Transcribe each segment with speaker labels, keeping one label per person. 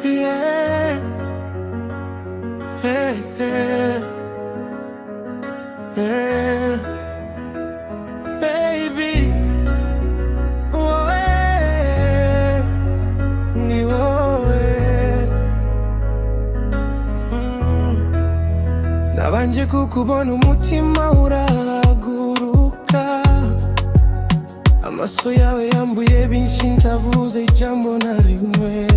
Speaker 1: Yeah. Hey, hey. Yeah. Baby, wowe ni wowe. Nabanje kukubona umutima urahaguruka, amaso yawe yambuye byinshi ntavuze ijambo na rimwe.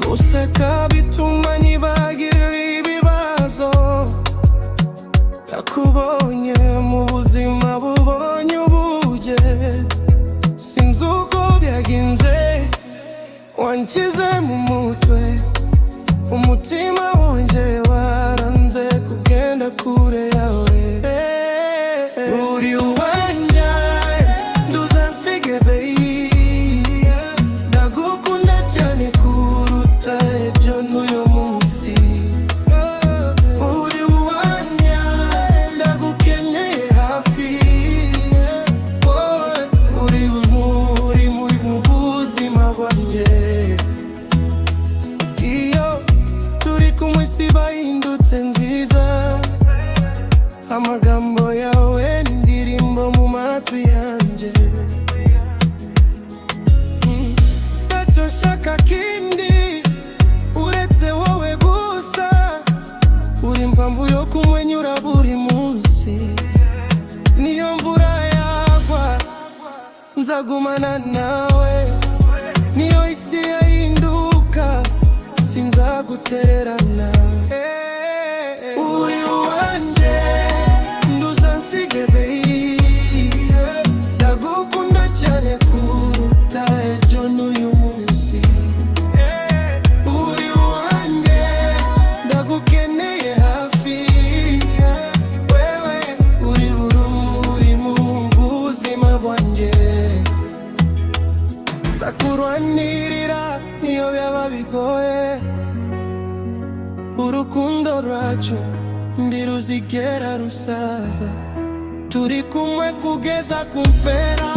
Speaker 1: Guseka bituma nibagira ibibazo, nakubonye mu buzima bubonye ubuje. Sinzi uko byagenze, wanshyize mu mutwe, umutima wanje waranze kugenda kure yawe. Uri uwanje nduzansiga baby, ndagukunda cyane kuruta ejo n'uyu munsi. Uri uwanje ndagukeneye hafi, uri mu buzima bwanjye. Iyo turi kumwe siba hindutse nziza, amagambo yawe n'indirimbo mu matwi yanjye. Ntacyo nshaka kindi uretse wowe gusa, uri impamvu yo kumwenyura buri munsi. Niyo mvura yagwa nzagumana nawe, niyo isi yahinduka sinzagutererana. Uri uwanje nduzansiga baby, ndagukunda cyane kuruta ejo n'uyu munsi. Uri uwanje ndagukeneye hafi, wewe uri urumuri mu buzima bwanjye. Nzakurwanirira niyo byaba bigoye, urukundo rwacu ndiruzigera rusaza, turi kumwe kugeza ku mpera.